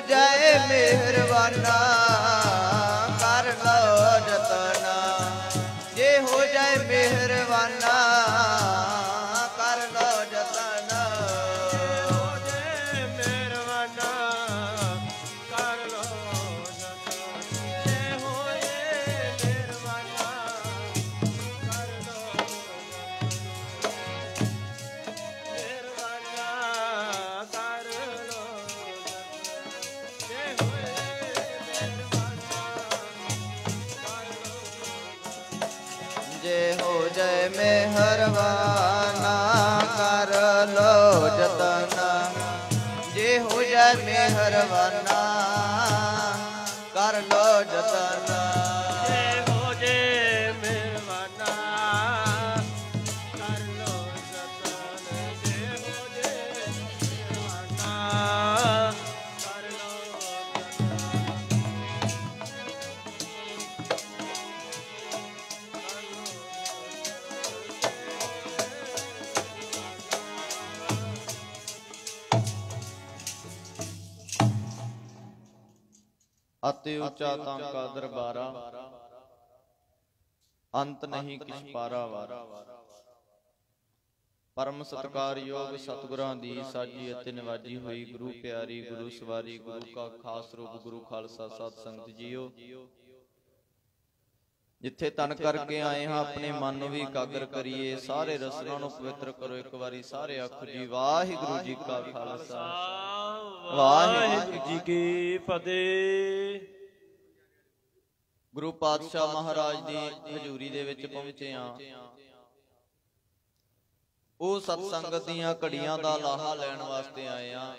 ਜਾਏ ਮਿਹਰਬਾਨਾ ਕਰ ਲਓ ਜਤਨਾ, ਜੇ ਹੋ ਜਾਏ ਮਿਹਰਬਾਨਾ ਕਰ ਲਓ ਜਤਨਾ, ਹੋ ਜਾਏ ਮਿਹਰਬਾਨਾ ਕਰ ਲਓ ਜਤਨਾ, ਜੇ ਹੋਏ ਮਿਹਰਬਾਨਾ ਕਰ ਲਓ ਮਿਹਰਬਾਨਾ ਕਰ ਲਓ, ਜੇ ਹੋਏ ਜੇ ਹੋ ਜਾਏ ਮਿਹਰਬਾਨਾ ਕਰ ਲਓ ਜਤਨਾ, ਜੇ ਹੋ ਜਾਏ ਮਿਹਰਬਾਨਾ ਕਰ ਲਓ ਜਤਨਾ, ਜੇ ਹੋ ਜੇ ਮਿਹਰਬਾਨਾ ਕਰ ਲਓ ਜਤਨ, ਜੇ ਹੋ ਜੇ ਮਿਹਰਬਾਨਾ ਕਰ ਲਓ ਅਤਿ ਉੱਚਾ ਤਾਂ ਕਾ ਦਰਬਾਰਾ, ਅੰਤ ਨਹੀਂ ਕਿਛ ਪਾਰਾ ਵਾਰਾ। ਪਰਮ ਸਤਿਕਾਰਯੋਗ ਸਤਿਗੁਰਾਂ ਦੀ ਸਾਜੀ ਅਤੇ ਨਿਵਾਜੀ ਹੋਈ ਗੁਰੂ ਪਿਆਰੀ ਗੁਰੂ ਸਵਾਰੀ ਗੁਰੂ ਕਾ ਖਾਸ ਰੂਪ ਗੁਰੂ ਖਾਲਸਾ ਸਤ ਸੰਗਤ ਜੀਓ, ਜਿੱਥੇ ਤਨ ਕਰਕੇ ਆਏ ਹਾਂ ਆਪਣੇ ਮਨ ਨੂੰ ਵੀ ਇਕਾਗਰ ਕਰੀਏ, ਸਾਰੇ ਰਸਨਾਂ ਨੂੰ ਪਵਿੱਤਰ ਕਰੋ। ਇੱਕ ਵਾਰੀ ਸਾਰੇ ਆਖੋ ਜੀ ਵਾਹਿਗੁਰੂ ਜੀ ਕਾ ਖਾਲਸਾ ਵਾਹਿਗੁਰੂ ਜੀ ਕੀ ਫਤਿਹ। ਗੁਰੂ ਪਾਤਸ਼ਾਹ ਮਹਾਰਾਜ ਦੀ ਹਜ਼ੂਰੀ ਦੇ ਵਿੱਚ ਪਹੁੰਚੇ ਹਾਂ। ਉਹ ਸਤ ਸੰਗਤ ਦੀਆਂ ਘੜੀਆਂ ਦਾ ਲਾਹਾ ਲੈਣ ਵਾਸਤੇ ਆਏ ਹਾਂ,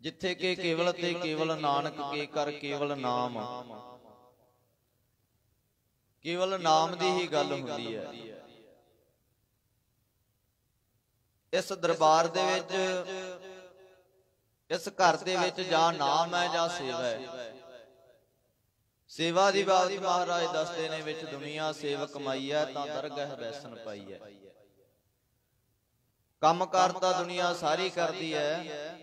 ਜਿੱਥੇ ਕਿ ਕੇਵਲ ਤੇ ਕੇਵਲ ਨਾਨਕ ਕੇ ਕਰ ਕੇਵਲ ਨਾਮ, ਕੇਵਲ ਨਾਮ ਦੀ ਹੀ ਗੱਲ ਹੁੰਦੀ ਹੈ। ਇਸ ਦਰਬਾਰ ਦੇ ਵਿੱਚ, ਇਸ ਘਰ ਦੇ ਵਿੱਚ ਜਾਂ ਨਾਮ ਹੈ ਜਾਂ ਸੇਵਾ ਹੈ। ਸੇਵਾ ਦੀ ਬਾਤ ਮਹਾਰਾਜ ਦੱਸਦੇ ਨੇ, ਵਿੱਚ ਦੁਨੀਆ ਸੇਵ ਕਮਾਈ ਹੈ ਤਾਂ ਦਰਗਾਹ ਬੈਸਣ ਪਾਈ ਹੈ। ਕੰਮ ਕਾਰ ਤਾਂ ਦੁਨੀਆ ਸਾਰੀ ਕਰਦੀ ਹੈ,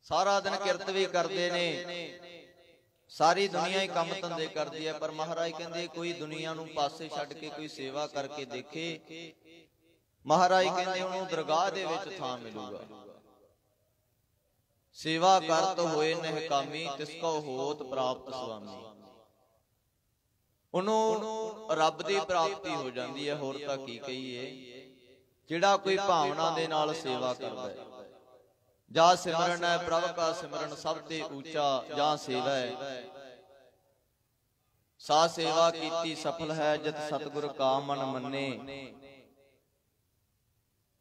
ਸਾਰਾ ਦਿਨ ਕਿਰਤ ਵੀ ਕਰਦੇ ਨੇ, ਸਾਰੀ ਦੁਨੀਆ ਹੀ ਕੰਮ ਧੰਦੇ ਕਰਦੀ ਹੈ, ਪਰ ਮਹਾਰਾਜ ਕਹਿੰਦੇ ਕੋਈ ਦੁਨੀਆ ਨੂੰ ਪਾਸੇ ਛੱਡ ਕੇ ਕੋਈ ਸੇਵਾ ਕਰਕੇ ਦੇਖੇ, ਮਹਾਰਾਜ ਕਹਿੰਦੇ ਉਹਨੂੰ ਦਰਗਾਹ ਦੇ ਵਿੱਚ ਥਾਂ ਮਿਲੂਗਾ। ਸੇਵਾ ਕਰਤ ਹੋਏ ਨਿਹਕਾਮੀ, ਤਿਸ ਕੋ ਹੋਤ ਪ੍ਰਾਪਤ ਸੁਆਮੀ। ਉਹਨੂੰ ਰੱਬ ਦੀ ਪ੍ਰਾਪਤੀ ਹੋ ਜਾਂਦੀ ਹੈ। ਹੋਰ ਤਾਂ ਕੀ ਕਹੀਏ, ਜਿਹੜਾ ਕੋਈ ਭਾਵਨਾ ਦੇ ਨਾਲ ਸੇਵਾ ਕਰਦਾ ਹੈ। ਜਾਂ ਸਿਮਰਨ ਹੈ ਪ੍ਰਭ ਕਾ ਸਿਮਰਨ ਸਭ ਤੇ ਉੱਚਾ, ਜਾਂ ਸੇਵਾ ਹੈ ਸਾ ਸੇਵਾ ਕੀਤੀ ਸਫਲ ਹੈ, ਜਿਤ ਸਤਿਗੁਰ ਕਾ ਮਨ ਮੰਨੇ।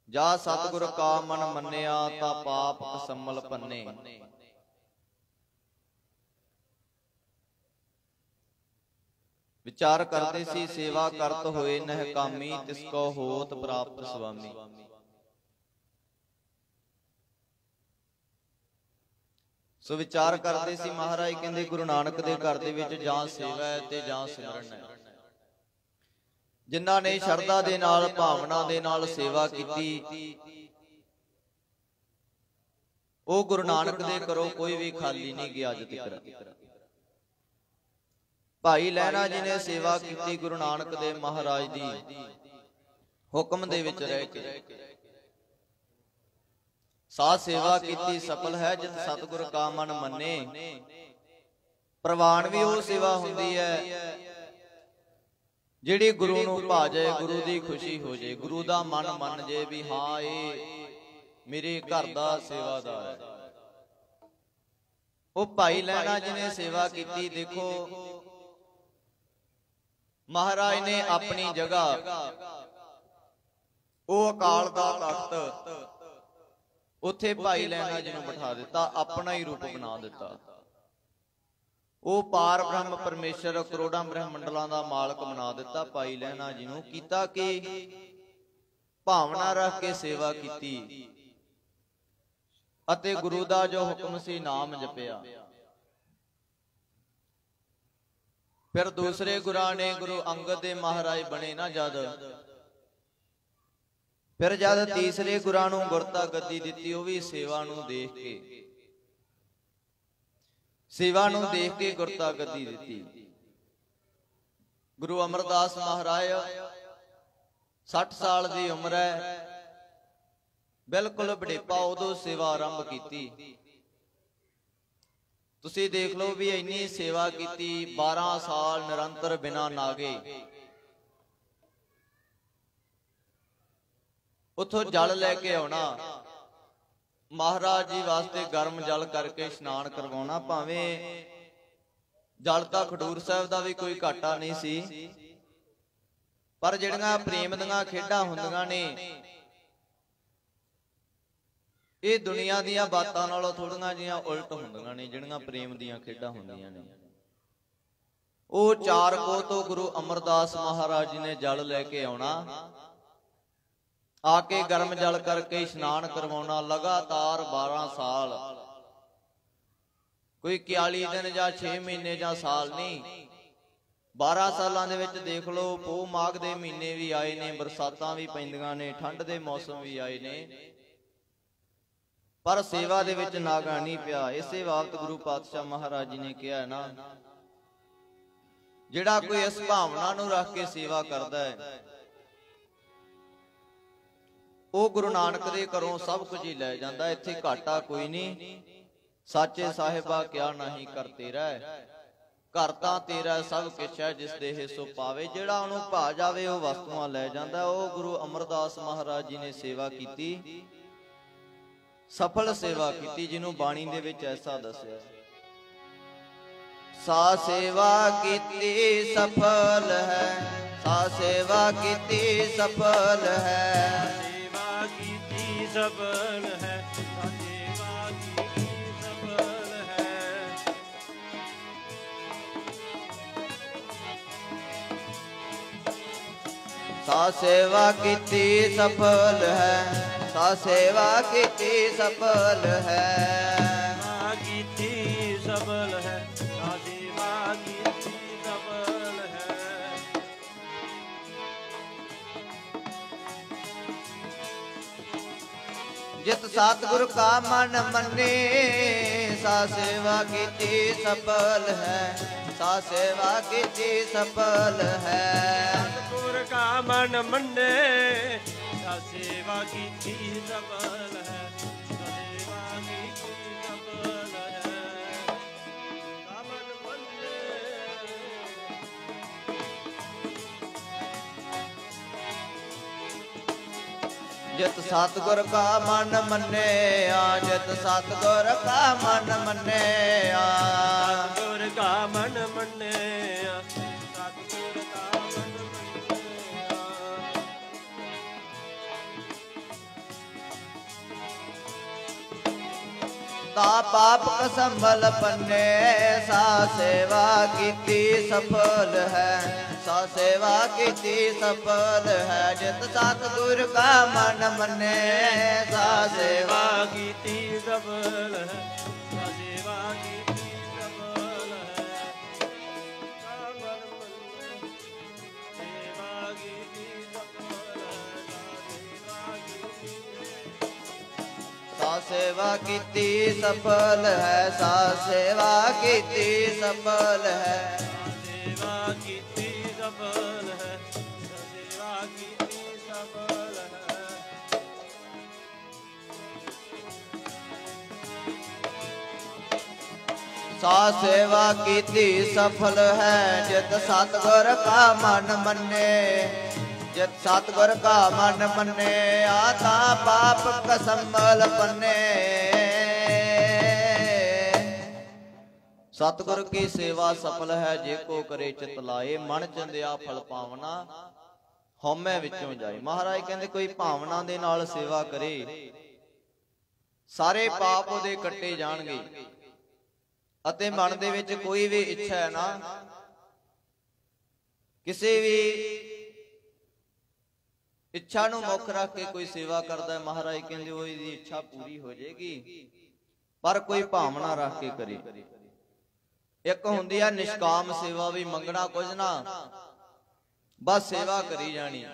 ਜਾ ਸਤਿਗੁਰ ਕਾ ਮਨ ਮੰਨਿਆ, ਤਾਂ ਪਾਪ ਕਸਮਲ ਪੰਨੇ। ਵਿਚਾਰ ਕਰਦੇ ਸੀ, ਸੇਵਾ ਕਰਤ ਹੋਏ ਨਿਹਕਾਮੀ, ਤਿਸ ਕੋ ਹੋਤ ਪ੍ਰਾਪਤ ਸੁਆਮੀ। ਸੋ ਵਿਚਾਰ ਕਰਦੇ ਸੀ, ਮਹਾਰਾਜ ਕਹਿੰਦੇ ਗੁਰੂ ਨਾਨਕ ਦੇ ਘਰ ਦੇ ਵਿੱਚ ਜਾਂ ਸੇਵਾ ਹੈ ਤੇ ਜਾਂ ਸਿਮਰਨ ਹੈ। ਜਿਨ੍ਹਾਂ ਨੇ ਸ਼ਰਧਾ ਦੇ ਨਾਲ, ਭਾਵਨਾ ਦੇ ਨਾਲ ਸੇਵਾ ਕੀਤੀ, ਉਹ ਗੁਰੂ ਨਾਨਕ ਦੇ ਘਰੋਂ ਕੋਈ ਵੀ ਖਾਲੀ ਨਹੀਂ ਗਿਆ ਅੱਜ ਤੱਕ। ਭਾਈ ਲਹਿਣਾ ਜੀ ਨੇ ਸੇਵਾ ਕੀਤੀ ਗੁਰੂ ਨਾਨਕ ਦੇ ਮਹਾਰਾਜ ਦੀ ਹੁਕਮ ਦੇ ਵਿੱਚ ਰਹਿ ਕੇ। ਸਾਧ ਸੇਵਾ ਕੀਤੀ ਸਫਲ ਹੈ, ਜਿਤ ਸਤਿਗੁਰ ਕਾ ਮਨ ਮੰਨੇ। ਪ੍ਰਵਾਨ ਵੀ ਉਹ ਸੇਵਾ ਹੁੰਦੀ ਹੈ ਜਿਹੜੀ ਗੁਰੂ ਨੂੰ ਭਾ ਜਾਏ, ਗੁਰੂ ਦੀ ਖੁਸ਼ੀ ਹੋ ਜਾਏ, ਗੁਰੂ ਦਾ ਮਨ ਮੰਨ ਜੇ ਵੀ ਹਾਂ ਇਹ ਮੇਰੇ ਘਰ ਦਾ ਸੇਵਾਦਾਰ ਹੈ। ਉਹ ਭਾਈ ਲਹਿਣਾ ਜੀ ਨੇ ਸੇਵਾ ਕੀਤੀ। ਦੇਖੋ ਮਹਾਰਾਜ ਨੇ ਆਪਣੀ ਜਗ੍ਹਾ, ਉਹ ਅਕਾਲ ਦਾ ਤਖਤ, ਉੱਥੇ ਭਾਈ ਲਹਿਣਾ ਜੀ ਨੂੰ ਬਿਠਾ ਦਿੱਤਾ, ਆਪਣਾ ਹੀ ਰੂਪ ਬਣਾ ਦਿੱਤਾ। ਉਹ ਪਾਰ ਬ੍ਰਹਮ ਪਰਮੇਸ਼ਰ, ਕਰੋੜਾਂ ਬ੍ਰਹਮੰਡਲਾਂ ਦਾ ਮਾਲਕ ਬਣਾ ਦਿੱਤਾ ਭਾਈ ਲਹਿਣਾ ਜੀ ਨੂੰ। ਕੀਤਾ ਕਿ ਭਾਵਨਾ ਰੱਖ ਕੇ ਸੇਵਾ ਕੀਤੀ ਅਤੇ ਗੁਰੂ ਦਾ ਜੋ ਹੁਕਮ ਸੀ ਨਾਮ ਜਪਿਆ। ਫਿਰ ਦੂਸਰੇ ਗੁਰਾਂ ਨੇ, ਗੁਰੂ ਅੰਗਦ ਦੇ ਮਹਾਰਾਜ ਬਣੇ ਨਾ ਜਦ, ਫਿਰ ਜਦ ਤੀਸਰੇ ਗੁਰਾਂ ਨੂੰ ਗੁਰਤਾ ਗੱਦੀ ਦਿੱਤੀ, ਉਹ ਵੀ ਸੇਵਾ ਨੂੰ ਦੇਖ ਕੇ ਗੁਰਤਾ ਗੱਦੀ ਦਿੱਤੀ। ਗੁਰੂ ਅਮਰਦਾਸ ਮਹਾਰਾਜ 60 ਸਾਲ ਦੀ ਉਮਰ ਹੈ, ਬਿਲਕੁਲ ਬੁਢੇਪਾ, ਉਦੋਂ ਸੇਵਾ ਆਰੰਭ ਕੀਤੀ। ਤੁਸੀਂ ਦੇਖ ਲਓ ਵੀ ਇੰਨੀ ਸੇਵਾ ਕੀਤੀ, 12 ਸਾਲ ਨਿਰੰਤਰ ਬਿਨਾਂ ਨਾਗੇ। ਉੱਥੋਂ ਜਲ ਲੈ ਕੇ ਆਉਣਾ, ਮਹਾਰਾਜ ਜੀ ਵਾਸਤੇ ਗਰਮ ਜਲ ਕਰਕੇ ਇਸ਼ਨਾਨ ਕਰਵਾਉਣਾ। ਭਾਵੇਂ ਜਲ ਤਾਂ ਖਡੂਰ ਸਾਹਿਬ ਦਾ ਵੀ ਕੋਈ ਘਾਟਾ ਨਹੀਂ ਸੀ, ਪਰ ਜਿਹੜੀਆਂ ਪ੍ਰੇਮ ਦੀਆਂ ਖੇਡਾਂ ਹੁੰਦੀਆਂ ਨੇ, ਇਹ ਦੁਨੀਆ ਦੀਆਂ ਬਾਤਾਂ ਨਾਲੋਂ ਥੋੜੀਆਂ ਜਿਹੀਆਂ ਉਲਟ ਹੁੰਦੀਆਂ ਨੇ। ਜਿਹੜੀਆਂ ਪ੍ਰੇਮ ਦੀਆਂ ਖੇਡਾਂ ਹੁੰਦੀਆਂ ਨੇ, ਉਹ 4 ਕੋਹ ਤੋਂ ਗੁਰੂ ਅਮਰਦਾਸ ਮਹਾਰਾਜ ਜੀ ਨੇ ਜਲ ਲੈ ਕੇ ਆਉਣਾ, ਆ ਕੇ ਗਰਮ ਜਲ ਕਰਕੇ ਇਸ਼ਨਾਨ ਕਰਵਾਉਣਾ। ਲਗਾਤਾਰ 12 ਸਾਲ, ਕੋਈ 41 ਦਿਨ ਜਾਂ 6 ਮਹੀਨੇ ਜਾਂ ਸਾਲ ਨਹੀਂ, 12 ਸਾਲਾਂ ਦੇ ਵਿੱਚ ਦੇਖ ਲਓ, ਪੋਹ ਮਾਘ ਦੇ ਮਹੀਨੇ ਵੀ ਆਏ ਨੇ, ਬਰਸਾਤਾਂ ਵੀ ਪੈਂਦੀਆਂ ਨੇ, ਠੰਡ ਦੇ ਮੌਸਮ ਵੀ ਆਏ ਨੇ, ਪਰ ਸੇਵਾ ਦੇ ਵਿੱਚ ਨਾਗਾ ਨਹੀਂ ਪਿਆ। ਇਸੇ ਬਾਬਤ ਗੁਰੂ ਪਾਤਸ਼ਾਹ ਮਹਾਰਾਜ ਜੀ ਨੇ ਕਿਹਾ ਨਾ, ਜਿਹੜਾ ਕੋਈ ਇਸ ਭਾਵਨਾ ਨੂੰ ਰੱਖ ਕੇ ਸੇਵਾ ਕਰਦਾ ਹੈ, ਉਹ ਗੁਰੂ ਨਾਨਕ ਦੇ ਘਰੋਂ ਸਭ ਕੁਝ ਹੀ ਲੈ ਜਾਂਦਾ। ਇੱਥੇ ਘਾਟਾ ਕੋਈ ਨਹੀਂ। ਸਾਚੇ ਸਾਹਿਬਾ ਕਿਆ ਨਹੀਂ ਕਰ ਤੇਰਾ, ਘਰ ਤਾਂ ਤੇਰਾ ਸਭ ਕੁਛ ਹੈ, ਜਿਸ ਦੇ ਹਿੱਸੋਂ ਪਾਵੇ। ਜਿਹੜਾ ਉਹਨੂੰ ਭਾ ਜਾਵੇ ਉਹ ਵਸਤੂਆਂ ਲੈ ਜਾਂਦਾ। ਉਹ ਗੁਰੂ ਅਮਰਦਾਸ ਮਹਾਰਾਜ ਜੀ ਨੇ ਸੇਵਾ ਕੀਤੀ, ਸਫਲ ਸੇਵਾ ਕੀਤੀ, ਜਿਹਨੂੰ ਬਾਣੀ ਦੇ ਵਿੱਚ ਐਸਾ ਦੱਸਿਆ, ਸਾ ਸੇਵਾ ਕੀਤੀ ਸਫਲ ਹੈ, ਸਾ ਸੇਵਾ ਕੀਤੀ ਸਫਲ ਹੈ, ਸੇਵਾ ਕੀਤੀ ਸਫਲ ਹੈ, ਸੇਵਾ ਕੀਤੀ ਸਫਲ ਹੈ। ਸਾ ਸੇਵਾ ਕੀਤੀ ਸਫਲ ਹੈ, ਸਾ ਸੇਵਾ ਕੀਤੀ ਸਫਲ ਹੈ, ਸੇਵਾ ਕੀਤੀ ਸਫਲ ਹੈ, ਸਾ ਸੇਵਾ ਕੀਤੀ ਸਫਲ ਹੈ। ਜਿਤ ਸਤਿਗੁਰ ਕਾ ਮਨ ਮੰਨੇ, ਸਾ ਸੇਵਾ ਕੀਤੀ ਸਫਲ ਹੈ, ਸਾ ਸੇਵਾ ਕੀਤੀ ਸਫਲ ਹੈ। ਸਤਿਗੁਰ ਕਾ ਮਨ ਮੰਨੇ, ਸਾ ਸੇਵਾ ਕੀਤੀ ਸਫਲ ਹੈ, ਸੇਵਾ ਕੀਤੀ ਸਫਲ ਹੈ। ਕਾ ਮਨ ਮੰਨੇ, ਜਿਤ ਸਤਿਗੁਰ ਕਾ ਮਨ ਮੰਨਿਆ, ਜਿਤ ਸਤਿਗੁਰ ਕਾ ਮਨ ਮੰਨਿਆ, ਸਤਿਗੁਰ ਕਾ ਮਨ ਮੰਨਿਆ, ਸਤਿਗੁਰ ਕਾ ਮਨ ਮੰਨਿਆ। ਤਾ ਪਾਪ ਕਸੰਭਲ ਪੰਨੇ, ਸਾ ਸੇਵਾ ਕੀਤੀ ਸਫਲ ਹੈ, ਸਾ ਸੇਵਾ ਕੀਤੀ ਸਫਲ ਹੈ। ਜਿਤ ਸਤਿਗੁਰ ਕਾ ਮਨ ਮੰਨੇ, ਸਾ ਸੇਵਾ ਸੇਵਾ ਕੀਤੀ ਸਫਲ ਹੈ, ਸਾ ਸੇਵਾ ਕੀਤੀ ਸਫਲ ਹੈ। ਕਾ ਮਨ ਮੰਨੇ, ਸੇਵਾ ਕੀਤੀ ਸਫਲ ਹੈ, ਸਾ ਸੇਵਾ ਕੀਤੀ ਸਾ ਸੇਵਾ ਕੀਤੀ ਸਫਲ ਹੈ, ਸਾ ਸੇਵਾ ਕੀਤੀ ਸਫਲ ਹੈ, ਸੇਵਾ ਕੀਤੀ ਸਫਲ ਹੈ, ਸੇਵਾ ਕੀਤੀ ਸਫਲ ਹੈ। ਸਾ ਸੇਵਾ ਕੀਤੀ ਸਫਲ ਹੈ। ਜਿਤ ਸਤਿਗੁਰ ਕਾ ਮਨ ਮੰਨੇ, ਜਿਤ ਸਤਿਗੁਰ ਕਾ ਮਨ ਮੰਨੇ, ਆਤਾ ਪਾਪ ਕਸੰਭਲ ਪੰਨੇ। ਸਤਿਗੁਰ ਕੀ ਸੇਵਾ ਸਫਲ ਹੈ, ਜੇ ਕੋ ਕਰੇ ਚਿਤ ਲਾਏ, ਮਨ ਚੰਦਿਆ ਫਲ ਪਾਵਨਾ, ਹਉਮੈ ਵਿੱਚੋਂ ਜਾਏ। ਮਹਾਰਾਜ ਕਹਿੰਦੇ ਕੋਈ ਭਾਵਨਾ ਦੇ ਨਾਲ ਸੇਵਾ ਕਰੇ, ਸਾਰੇ ਪਾਪ ਉਹਦੇ ਕੱਟੇ ਜਾਣਗੇ। ਅਤੇ ਮਨ ਦੇ ਵਿੱਚ ਕੋਈ ਵੀ ਇੱਛਾ ਹੈ ਨਾ, ਕਿਸੇ ਵੀ ਇੱਛਾ ਨੂੰ ਮੁੱਖ ਰੱਖ ਕੇ ਕੋਈ ਸੇਵਾ ਕਰਦਾ ਹੈ, ਮਹਾਰਾਜ ਕਹਿੰਦੇ ਉਹ ਇਹਦੀ ਇੱਛਾ ਪੂਰੀ ਹੋ ਜਾਏਗੀ, ਪਰ ਕੋਈ ਭਾਵਨਾ ਰੱਖ ਕੇ ਕਰੇ। ਇੱਕ ਹੁੰਦੀ ਆ ਨਿਸ਼ਕਾਮ ਸੇਵਾ, ਵੀ ਮੰਗਣਾ ਕੁਝ ਨਾ, ਬਸ ਸੇਵਾ ਕਰੀ ਜਾਣੀ।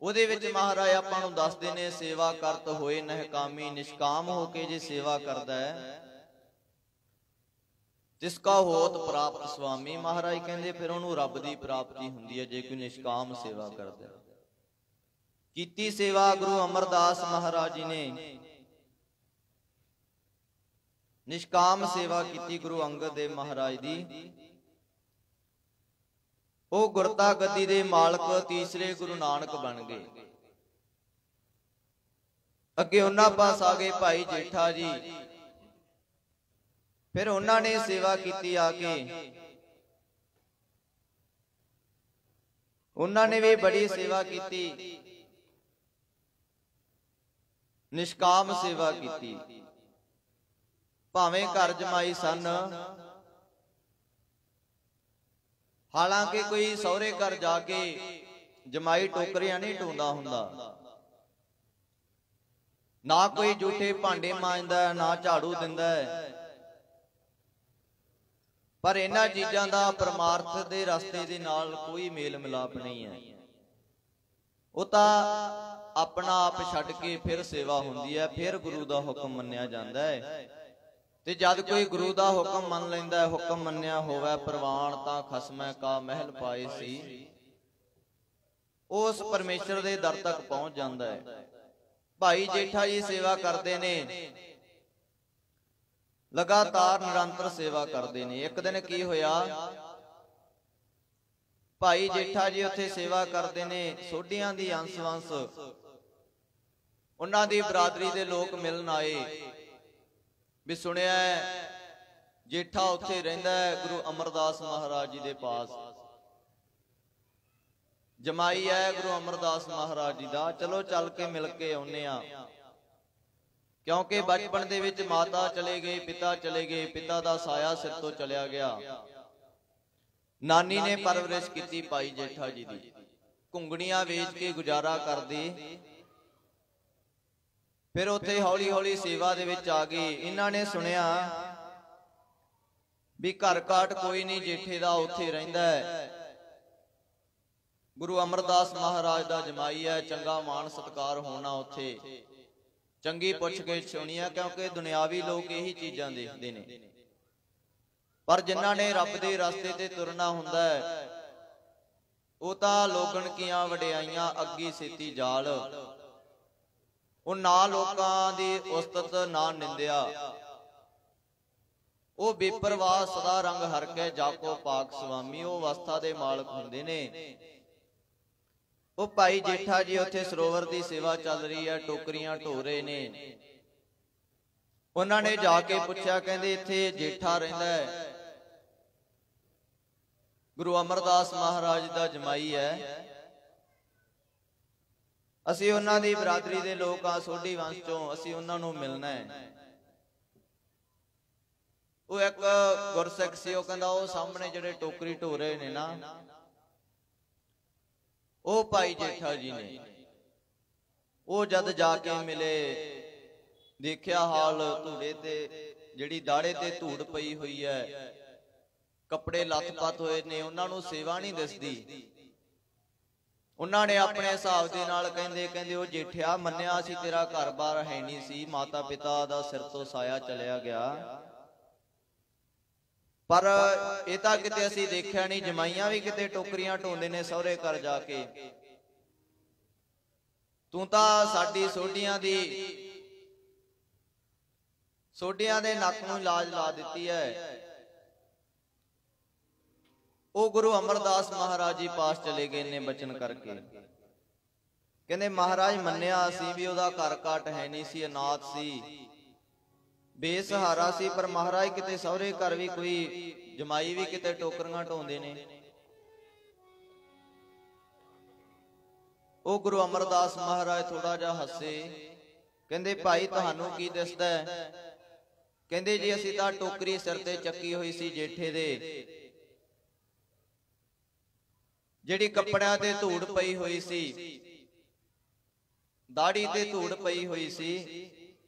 ਉਹਦੇ ਵਿੱਚ ਮਹਾਰਾਜ ਆਪਾਂ ਨੂੰ ਦੱਸਦੇ ਨੇ, ਸੇਵਾ ਕਰਤ ਹੋਏ ਨਹਿਕਾਮੀ, ਨਿਸ਼ਕਾਮ ਹੋ ਕੇ ਜੇ ਸੇਵਾ ਕਰਦਾ ਹੈ ਤਿਸਕਾ ਹੋਤ ਪ੍ਰਾਪਤ ਸੁਆਮੀ। ਮਹਾਰਾਜ ਕਹਿੰਦੇ ਫਿਰ ਉਹਨੂੰ ਰੱਬ ਦੀ ਪ੍ਰਾਪਤੀ ਹੁੰਦੀ ਹੈ ਜੇ ਕੋਈ ਨਿਸ਼ਕਾਮ ਸੇਵਾ ਕਰਦਾ। ਕੀਤੀ ਸੇਵਾ ਗੁਰੂ ਅਮਰਦਾਸ ਮਹਾਰਾਜ ਜੀ ਨੇ, ਨਿਸ਼ਕਾਮ ਸੇਵਾ ਕੀਤੀ ਗੁਰੂ ਅੰਗਦ ਦੇਵ ਮਹਾਰਾਜ ਦੀ। ਉਹ ਗੁਰਤਾ ਗੱਦੀ ਦੇ ਮਾਲਕ ਤੀਸਰੇ ਗੁਰੂ ਨਾਨਕ ਬਣ ਗਏ। ਅੱਗੇ ਉਹਨਾਂ ਪਾਸ ਆ ਗਏ ਭਾਈ ਜੇਠਾ ਜੀ, ਫਿਰ ਉਹਨਾਂ ਨੇ ਸੇਵਾ ਕੀਤੀ ਆ ਕੇ। ਉਹਨਾਂ ਨੇ ਵੀ ਬੜੀ ਸੇਵਾ ਕੀਤੀ, ਨਿਸ਼ਕਾਮ ਸੇਵਾ ਕੀਤੀ। ਭਾਵੇਂ ਘਰ ਜਮਾਈ ਸਨ, ਹਾਲਾਂਕਿ ਕੋਈ ਸਹੁਰੇ ਘਰ ਜਾ ਕੇ ਜਮਾਈ ਟੋਕਰੀਆਂ ਨਹੀਂ ਢੋਂਦਾ ਹੁੰਦਾ, ਨਾ ਕੋਈ ਜੂਠੇ ਭਾਂਡੇ ਮਾਂਜਦਾ, ਨਾ ਝਾੜੂ ਦਿੰਦਾ ਹੈ। ਪਰ ਇਹਨਾਂ ਚੀਜ਼ਾਂ ਦਾ ਪਰਮਾਰਥ ਦੇ ਰਸਤੇ ਦੇ ਨਾਲ ਕੋਈ ਮੇਲ ਮਿਲਾਪ ਨਹੀਂ ਹੈ। ਉਹ ਤਾਂ ਆਪਣਾ ਆਪ ਛੱਡ ਕੇ ਫਿਰ ਸੇਵਾ ਹੁੰਦੀ ਹੈ, ਫਿਰ ਗੁਰੂ ਦਾ ਹੁਕਮ ਮੰਨਿਆ ਜਾਂਦਾ ਹੈ। ਤੇ ਜਦ ਕੋਈ ਗੁਰੂ ਦਾ ਹੁਕਮ ਮੰਨ ਲੈਂਦਾ, ਹੁਕਮ ਮੰਨਿਆ ਹੋਵੇ ਪ੍ਰਵਾਨ, ਤਾਂ ਖਸਮੈ ਕਾ ਮਹਿਲ ਪਾਏ ਸੀ, ਉਸ ਪਰਮੇਸ਼ਰ ਦੇ ਦਰ ਤੱਕ ਪਹੁੰਚ ਜਾਂਦਾ ਹੈ। ਭਾਈ ਜੇਠਾ ਜੀ ਸੇਵਾ ਕਰਦੇ ਨੇ, ਲਗਾਤਾਰ ਨਿਰੰਤਰ ਸੇਵਾ ਕਰਦੇ ਨੇ। ਇੱਕ ਦਿਨ ਕੀ ਹੋਇਆ, ਭਾਈ ਜੇਠਾ ਜੀ ਉੱਥੇ ਸੇਵਾ ਕਰਦੇ ਨੇ, ਸੋਢੀਆਂ ਦੀ ਅੰਸ ਵੰਸ ਉਹਨਾਂ ਦੀ ਬਰਾਦਰੀ ਦੇ ਲੋਕ ਮਿਲਣ ਆਏ ਵੀ ਸੁਣਿਆ ਜੇਠਾ ਉੱਥੇ ਰਹਿੰਦਾ ਹੈ ਗੁਰੂ ਅਮਰਦਾਸ ਮਹਾਰਾਜ ਜੀ ਦੇ ਪਾਸ, ਜਮਾਈ ਹੈ ਗੁਰੂ ਅਮਰਦਾਸ ਮਹਾਰਾਜ ਜੀ ਦਾ, ਚਲੋ ਚੱਲ ਕੇ ਮਿਲ ਕੇ ਆਉਨੇ ਆ। ਕਿਉਂਕਿ ਬਚਪਨ ਦੇ ਵਿੱਚ ਮਾਤਾ ਚਲੇ ਗਏ, ਪਿਤਾ ਚਲੇ ਗਏ, ਪਿਤਾ ਦਾ ਸਾਇਆ ਸਿਰ ਤੋਂ ਚਲਿਆ ਗਿਆ। ਨਾਨੀ ਨੇ ਪਰਵਰਿਸ਼ ਕੀਤੀ ਭਾਈ ਜੇਠਾ ਜੀ ਦੀ, ਘੁੰਗਣੀਆਂ ਵੇਚ ਕੇ ਗੁਜ਼ਾਰਾ ਕਰਦੀ। ਫਿਰ ਉੱਥੇ ਹੌਲੀ ਹੌਲੀ ਸੇਵਾ ਦੇ ਵਿੱਚ ਆ ਗਈ। ਇਹਨਾਂ ਨੇ ਸੁਣਿਆ ਵੀ ਘਰ ਕਾਟ ਕੋਈ ਨਹੀਂ, ਜੇਠੇ ਦਾ ਉੱਥੇ ਰਹਿੰਦਾ ਹੈ, ਗੁਰੂ ਅਮਰਦਾਸ ਮਹਾਰਾਜ ਦਾ ਜਮਾਈ ਹੈ, ਚੰਗਾ ਮਾਣ ਸਤਿਕਾਰ ਹੋਣਾ ਉੱਥੇ, ਚੰਗੀ ਪੁੱਛ ਕੇ ਸੁਣੀਆ। ਕਿਉਂਕਿ ਦੁਨਿਆਵੀ ਲੋਕ ਇਹੀ ਚੀਜ਼ਾਂ ਦੇਖਦੇ ਨੇ, ਪਰ ਜਿਨ੍ਹਾਂ ਨੇ ਰੱਬ ਦੇ ਰਸਤੇ ਤੇ ਤੁਰਨਾ ਹੁੰਦਾ ਹੈ ਉਹ ਤਾਂ ਲੋਗਣ ਕੀਆਂ ਵਡਿਆਈਆਂ ਅੱਗੀ ਸੇਤੀ ਜਾਲ। ਉਹ ਨਾ ਲੋਕਾਂ ਦੀ ਉਸਤਤ ਨਾ ਨਿੰਦਿਆ, ਉਹ ਬੇਪਰਵਾਹ ਸਦਾ ਰੰਗ ਹਰਕੇ ਜਾਕੋ ਪਾਕ ਸੁਆਮੀ। ਉਹ ਅਵਸਥਾ ਦੇ ਮਾਲਕ ਹੁੰਦੇ ਨੇ। ਉਹ ਭਾਈ ਜੇਠਾ ਜੀ ਉੱਥੇ ਸਰੋਵਰ ਦੀ ਸੇਵਾ ਚੱਲ ਰਹੀ ਹੈ, ਟੋਕਰੀਆਂ ਢੋ ਰਹੇ ਨੇ। ਉਹਨਾਂ ਨੇ ਜਾ ਕੇ ਪੁੱਛਿਆ, ਕਹਿੰਦੇ ਇੱਥੇ ਜੇਠਾ ਰਹਿੰਦਾ ਹੈ, ਗੁਰੂ ਅਮਰਦਾਸ ਮਹਾਰਾਜ ਦਾ ਜਮਾਈ ਹੈ, ਅਸੀਂ ਉਹਨਾਂ ਦੀ ਬਰਾਦਰੀ ਦੇ ਲੋਕ ਆ, ਸੋਢੀ ਵੰਸ਼ ਚੋਂ, ਅਸੀਂ ਉਹਨਾਂ ਨੂੰ ਮਿਲਣਾ ਹੈ। ਉਹ ਇੱਕ ਗੁਰਸਿੱਖ ਸੀ, ਉਹ ਕਹਿੰਦਾ ਉਹ ਸਾਹਮਣੇ ਜਿਹੜੇ ਟੋਕਰੀ ਢੋ ਰਹੇ ਨੇ ਨਾ, ਉਹ ਭਾਈ ਜੇਠਾ ਜੀ ਨੇ। ਉਹ ਜਦ ਜਾ ਕੇ ਮਿਲੇ, ਦੇਖਿਆ ਹਾਲ, ਧੂੜੇ ਤੇ ਜਿਹੜੀ ਦਾੜੇ ਤੇ ਧੂੜ ਪਈ ਹੋਈ ਹੈ, ਕੱਪੜੇ ਲੱਥ-ਪੱਥ ਹੋਏ ਨੇ, ਉਹਨਾਂ ਨੂੰ ਸੇਵਾ ਨਹੀਂ ਦਿਸਦੀ। ਉਹਨਾਂ ਨੇ ਆਪਣੇ ਹਿਸਾਬ ਦੇ ਨਾਲ ਕਹਿੰਦੇ ਉਹ ਜੇਠਿਆ ਮੰਨਿਆ ਸੀ ਤੇਰਾ ਘਰ-ਬਾਰ ਹੈ ਨਹੀਂ ਸੀ, ਮਾਤਾ ਪਿਤਾ ਦਾ ਸਿਰ ਤੋਂ ਸਾਇਆ ਚਲਿਆ ਗਿਆ, ਪਰ ਇਹ ਤਾਂ ਕਿਤੇ ਅਸੀਂ ਦੇਖਿਆ ਨਹੀਂ, ਜਮਾਈਆਂ ਵੀ ਕਿਤੇ ਟੋਕਰੀਆਂ ਢੋਂਦੇ ਨੇ ਸਹੁਰੇ ਘਰ ਜਾ ਕੇ, ਤੂੰ ਤਾਂ ਸਾਡੀ ਸੋਢੀਆਂ ਦੇ ਨੱਕ ਨੂੰ ਲਾਜ ਲਾ ਦਿੱਤੀ ਹੈ। ਉਹ ਗੁਰੂ ਅਮਰਦਾਸ ਮਹਾਰਾਜ ਜੀ ਪਾਸ ਚਲੇ ਗਏ ਨੇ ਬਚਨ ਕਰਕੇ। ਕਹਿੰਦੇ ਮਹਾਰਾਜ ਮੰਨਿਆ ਸੀ ਵੀ ਉਹਦਾ ਘਰ ਕਾਟ ਹੈ ਨਹੀਂ ਸੀ, ਅਨਾਥ ਸੀ, ਬੇਸਹਾਰਾ ਸੀ, ਪਰ ਮਹਾਰਾਜ ਕਿਤੇ ਸਹੁਰੇ ਘਰ ਵੀ ਕੋਈ ਜਮਾਈ ਵੀ ਕਿਤੇ ਟੋਕਰੀਆਂ ਢੋਂਦੇ ਨੇ। ਉਹ ਗੁਰੂ ਅਮਰਦਾਸ ਮਹਾਰਾਜ ਥੋੜਾ ਜਿਹਾ ਹੱਸੇ, ਕਹਿੰਦੇ ਭਾਈ ਤੁਹਾਨੂੰ ਕੀ ਦਿਸਦਾ ਹੈ? ਕਹਿੰਦੇ ਜੀ ਅਸੀਂ ਤਾਂ ਟੋਕਰੀ ਸਿਰ ਤੇ ਚੱਕੀ ਹੋਈ ਸੀ ਜੇਠੇ ਦੇ, ਜਿਹੜੀ ਕੱਪੜਿਆਂ ਤੇ ਧੂੜ ਪਈ ਹੋਈ ਸੀ, ਦਾੜੀ ਤੇ ਧੂੜ ਪਈ ਹੋਈ ਸੀ।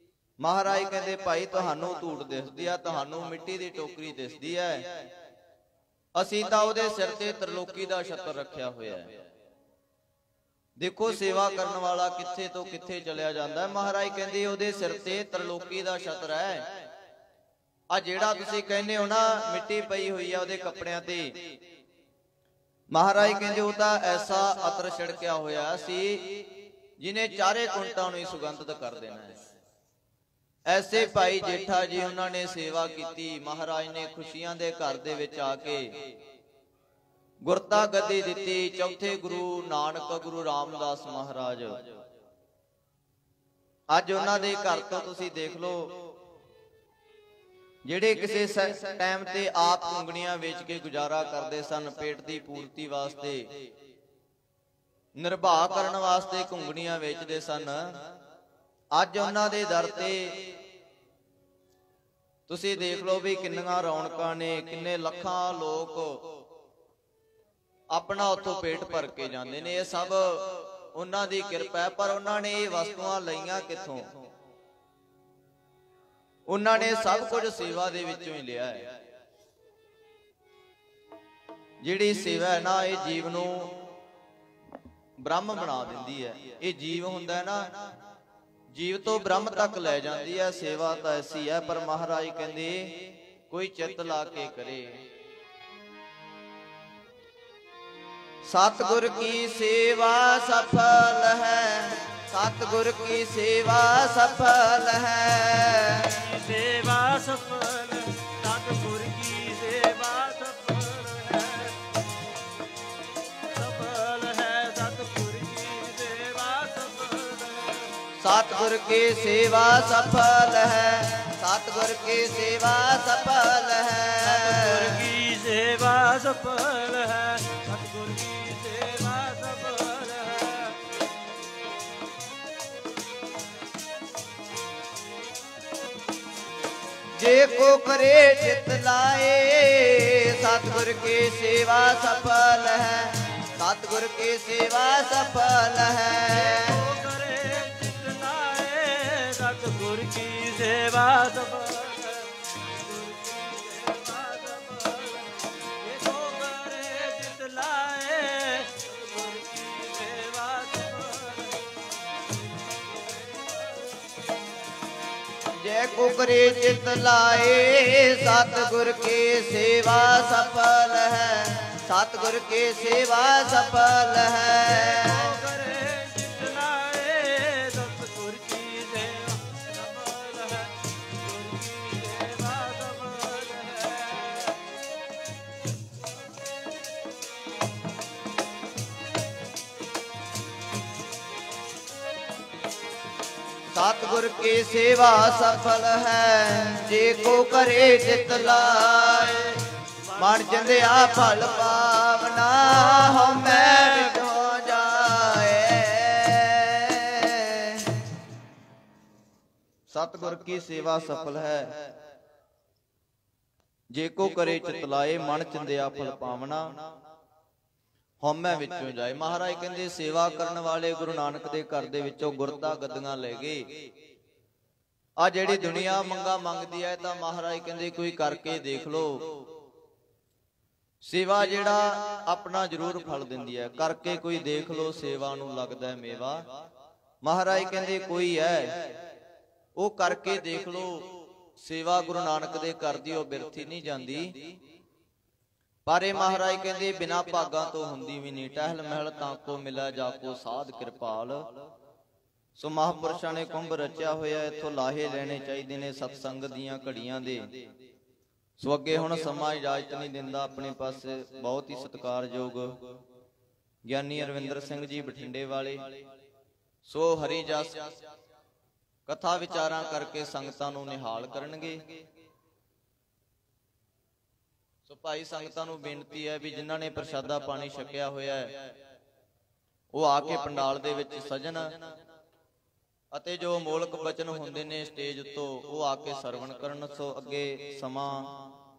ਮਹਾਰਾਜ ਕਹਿੰਦੇ ਭਾਈ ਤੁਹਾਨੂੰ ਧੂੜ ਦਿਸਦੀ ਆ, ਤੁਹਾਨੂੰ ਮਿੱਟੀ ਦੀ ਟੋਕਰੀ ਦਿਸਦੀ ਹੈ, ਅਸੀਂ ਤਾਂ ਉਹਦੇ ਸਿਰ ਤੇ ਤ੍ਰਿਲੋਕੀ ਦਾ ਛਤਰ ਰੱਖਿਆ ਹੋਇਆ ਹੈ। ਦੇਖੋ ਸੇਵਾ ਕਰਨ ਵਾਲਾ ਕਿੱਥੇ ਤੋਂ ਕਿੱਥੇ ਚਲਿਆ ਜਾਂਦਾ। ਮਹਾਰਾਜ ਕਹਿੰਦੇ ਉਹਦੇ ਸਿਰ ਤੇ ਤਰਲੋਕੀ ਦਾ ਛਤਰ ਹੈ। ਆ ਜਿਹੜਾ ਤੁਸੀਂ ਕਹਿੰਦੇ ਹੋ ਨਾ ਮਿੱਟੀ ਪਈ ਹੋਈ ਆ ਉਹਦੇ ਕੱਪੜਿਆਂ ਤੇ, ਮਹਾਰਾਜ ਕਹਿੰਦੇ ਉਹ ਤਾਂ ਐਸਾ ਅਤਰ ਛਿੜਕਿਆ ਹੋਇਆ ਸੀ ਜਿਹਨੇ ਚਾਰੇ ਕੁੰਟਾਂ ਨੂੰ ਹੀ ਸੁਗੰਧਿਤ ਕਰ ਦੇਣਾ ਹੈ। ਐਸੇ ਭਾਈ ਜੇਠਾ ਜੀ ਉਹਨਾਂ ਨੇ ਸੇਵਾ ਕੀਤੀ। ਮਹਾਰਾਜ ਨੇ ਖੁਸ਼ੀਆਂ ਦੇ ਘਰ ਦੇ ਵਿੱਚ ਆ ਕੇ ਗੁਰਤਾ ਗੱਦੀ ਦਿੱਤੀ। ਚੌਥੇ ਗੁਰੂ ਨਾਨਕ ਗੁਰੂ ਰਾਮਦਾਸ ਮਹਾਰਾਜ, ਅੱਜ ਉਹਨਾਂ ਦੇ ਘਰ ਤੋਂ ਤੁਸੀਂ ਦੇਖ ਲਓ, ਜਿਹੜੇ ਕਿਸੇ ਟਾਈਮ ਤੇ ਆਪ ਘੁੰਗਣੀਆਂ ਵੇਚ ਕੇ ਗੁਜ਼ਾਰਾ ਕਰਦੇ ਸਨ, ਪੇਟ ਦੀ ਪੂਰਤੀ ਵਾਸਤੇ, ਨਿਰਵਾਹ ਕਰਨ ਵਾਸਤੇ ਘੁੰਗਣੀਆਂ ਵੇਚਦੇ ਸਨ, ਅੱਜ ਉਹਨਾਂ ਦੇ ਦਰ ਤੇ ਤੁਸੀਂ ਦੇਖ ਲਓ ਵੀ ਕਿੰਨੀਆਂ ਰੌਣਕਾਂ ਨੇ, ਕਿੰਨੇ ਲੱਖਾਂ ਲੋਕ ਆਪਣਾ ਉੱਥੋਂ ਪੇਟ ਭਰ ਕੇ ਜਾਂਦੇ ਨੇ। ਇਹ ਸਭ ਉਹਨਾਂ ਦੀ ਕਿਰਪਾ ਹੈ। ਪਰ ਉਹਨਾਂ ਨੇ ਇਹ ਵਸਤੂਆਂ ਲਈਆਂ ਕਿੱਥੋਂ? ਉਹਨਾਂ ਨੇ ਸਭ ਕੁਝ ਸੇਵਾ ਦੇ ਵਿੱਚੋਂ ਹੀ ਲਿਆ ਹੈ। ਜਿਹੜੀ ਸੇਵਾ ਹੈ ਨਾ, ਇਹ ਜੀਵ ਨੂੰ ਬ੍ਰਹਮ ਬਣਾ ਦਿੰਦੀ ਹੈ। ਇਹ ਜੀਵ ਹੁੰਦਾ ਹੈ ਨਾ, ਜੀਵ ਤੋਂ ਬ੍ਰਹਮ ਤੱਕ ਲੈ ਜਾਂਦੀ ਹੈ। ਸੇਵਾ ਤਾਂ ਐਸੀ ਹੈ। ਪਰ ਮਹਾਰਾਜ ਕਹਿੰਦੇ ਕੋਈ ਚਿੱਤ ਲਾ ਕੇ ਕਰੇ। ਸਤਿਗੁਰ ਕੀ ਸੇਵਾ ਸਫਲ ਹੈ, ਸਤਿਗੁਰ ਕੀ ਸੇਵਾ ਸਫਲ ਹੈ। ਸੇਵਾ ਸਫਲ, ਸਤਿਗੁਰ ਕੀ ਸੇਵਾ ਸਫਲ ਹੈ, ਸਫਲ ਹੈ ਸਤਿਗੁਰ ਕੀ ਸੇਵਾ ਸਫਲ ਹੈ। ਸਤਿਗੁਰ ਕੀ ਸੇਵਾ ਸਫਲ ਹੈ, ਸਤਿਗੁਰ ਕੀ ਸੇਵਾ ਸਫਲ ਹੈ। ਸਤਿਗੁਰ ਕੀ ਸੇਵਾ ਸਫਲ ਹੈ, ਸਤਿਗੁਰ ਕੀ ਸੇਵਾ ਸਫਲ ਹੈ। ਜੇ ਕੋ ਕਰੇ ਚਿਤ ਲਾਏ, ਸਤਿਗੁਰ ਕੀ ਸੇਵਾ ਸਫਲ ਹੈ, ਸਤਿਗੁਰ ਕੀ ਸੇਵਾ ਸਫਲ ਹੈ। ਜੋ ਕਰੇ ਚਿਤ ਲਾਏ, ਸਤਿਗੁਰ ਕੀ ਸੇਵਾ ਸਫਲ ਹੈ, ਜੈ ਕੋ ਕਰੇ ਚਿਤ ਲਾਏ, ਸਤਿਗੁਰ ਕੀ ਸੇਵਾ ਸਫਲ ਹੈ, ਸਤਿਗੁਰ ਕੀ ਸੇਵਾ ਸਫਲ ਹੈ। ਕਰੇ ਚਿਤ ਲਾਏ, ਸਤਿਗੁਰ ਕੀ ਸੇਵਾ ਸਫਲ ਹੈ, ਸਤਿਗੁਰ ਕੀ ਸੇਵਾ ਸਫਲ ਹੈ। ਸਤਿਗੁਰ ਕੀ ਸੇਵਾ ਸਫਲ ਹੈ, ਜੇ ਕੋ ਕਰੇ ਚਿਤ ਲਾਏ। ਮਨ ਚੰਦਿਆ ਫਲ ਪਾਵਨਾ, ਹਉਮੈ ਵਿਟੋ ਜਾਏ। ਸਤਿਗੁਰ ਕੀ ਸੇਵਾ ਸਫਲ ਹੈ, ਜੇ ਕੋ ਕਰੇ ਚਿਤ ਲਾਏ। ਮਨ ਚੰਦਿਆ ਫਲ ਪਾਵਨਾ, ਹਉਮੈ ਵਿੱਚੋਂ ਜਾਏ। ਮਹਾਰਾਜ ਕਹਿੰਦੇ ਸੇਵਾ ਕਰਨ ਵਾਲੇ ਗੁਰੂ ਨਾਨਕ ਦੇ ਘਰ ਦੇ ਵਿੱਚੋਂ ਗੁਰਤਾ ਗੱਦੀਆਂ ਲੈ ਗਏ। ਆ ਜਿਹੜੀ ਦੁਨੀਆ ਮੰਗਾ ਮੰਗਦੀ ਹੈ, ਤਾਂ ਮਹਾਰਾਜ ਕਹਿੰਦੇ ਕੋਈ ਕਰਕੇ ਦੇਖ ਲੋ। ਸੇਵਾ ਜਿਹੜਾ ਆਪਣਾ ਜ਼ਰੂਰ ਫਲ ਦਿੰਦੀ ਹੈ। ਕਰਕੇ ਕੋਈ ਦੇਖ ਲੋ, ਸੇਵਾ ਨੂੰ ਲੱਗਦਾ ਮੇਵਾ। ਮਹਾਰਾਜ ਕਹਿੰਦੇ ਕੋਈ ਹੈ, ਉਹ ਕਰਕੇ ਦੇਖ ਲੋ। ਸੇਵਾ ਗੁਰੂ ਨਾਨਕ ਦੇ ਘਰ ਦੀ ਉਹ ਬਿਰਥੀ ਨਹੀਂ ਜਾਂਦੀ। ਪਰ ਇਹ ਮਹਾਰਾਜ ਕਹਿੰਦੇ ਬਿਨਾ ਭਾਗਾਂ ਤੋਂ ਹੁੰਦੀ ਵੀ ਨਹੀਂ। ਟਹਿਲ ਮਹਿਲ ਤਾਂ ਕੋ ਮਿਲਿਆ, ਜਾ ਕੋ ਸਾਧ ਕਿਰਪਾਲ। ਸੋ ਮਹਾਂਪੁਰਸ਼ਾਂ ਨੇ ਕੁੰਭ ਰਚਿਆ ਹੋਇਆ, ਇੱਥੋਂ ਲਾਹੇ ਲੈਣੇ ਚਾਹੀਦੇ ਨੇ ਸਤਸੰਗ ਦੀਆਂ ਘੜੀਆਂ ਦੇ। ਸੋ ਅੱਗੇ ਹੁਣ ਸਮਾਂ ਇਜਾਜ਼ਤ ਨਹੀਂ ਦਿੰਦਾ। ਆਪਣੇ ਪਾਸੇ ਬਹੁਤ ਹੀ ਸਤਿਕਾਰਯੋਗ ਗਿਆਨੀ ਅਰਵਿੰਦਰ ਸਿੰਘ ਜੀ ਬਠਿੰਡੇ ਵਾਲੇ, ਸੋ ਹਰੀ ਜਸ ਕਥਾ ਵਿਚਾਰਾਂ ਕਰਕੇ ਸੰਗਤਾਂ ਨੂੰ ਨਿਹਾਲ ਕਰਨਗੇ। ਸੋ ਭਾਈ ਸੰਗਤਾਂ ਨੂੰ ਬੇਨਤੀ ਹੈ ਵੀ ਜਿਨ੍ਹਾਂ ਨੇ ਪ੍ਰਸ਼ਾਦਾ ਪਾਣੀ ਛਕਿਆ ਹੋਇਆ ਹੈ, ਉਹ ਆ ਕੇ ਪੰਡਾਲ ਦੇ ਵਿੱਚ ਸਜਣ, ਅਤੇ ਜੋ ਅਮੋਲਕ ਬਚਨ ਹੁੰਦੇ ਨੇ ਸਟੇਜ ਉੱਤੋਂ, ਉਹ ਆ ਕੇ ਸਰਵਣ ਕਰਨ। ਸੋ ਅੱਗੇ ਸਮਾਂ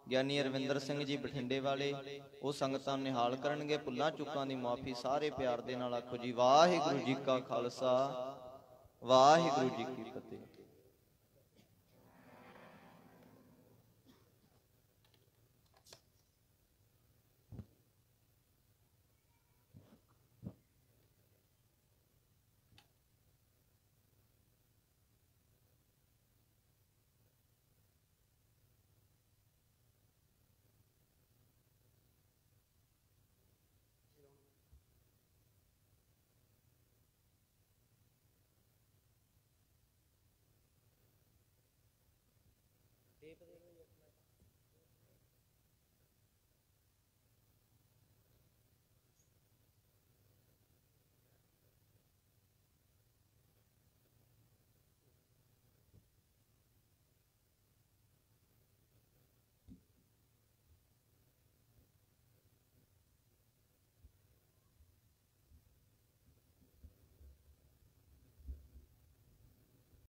ਗਿਆਨੀ ਅਰਵਿੰਦਰ ਸਿੰਘ ਜੀ ਬਠਿੰਡੇ ਵਾਲੇ, ਉਹ ਸੰਗਤਾਂ ਨੂੰ ਨਿਹਾਲ ਕਰਨਗੇ। ਭੁੱਲਾਂ ਚੁੱਕਾਂ ਦੀ ਮਾਫੀ ਸਾਰੇ ਪਿਆਰ ਦੇ ਨਾਲ ਆਖੋ ਜੀ। ਵਾਹਿਗੁਰੂ ਜੀ ਕਾ ਖਾਲਸਾ, ਵਾਹਿਗੁਰੂ ਜੀ ਕੀ ਫਤਿਹ।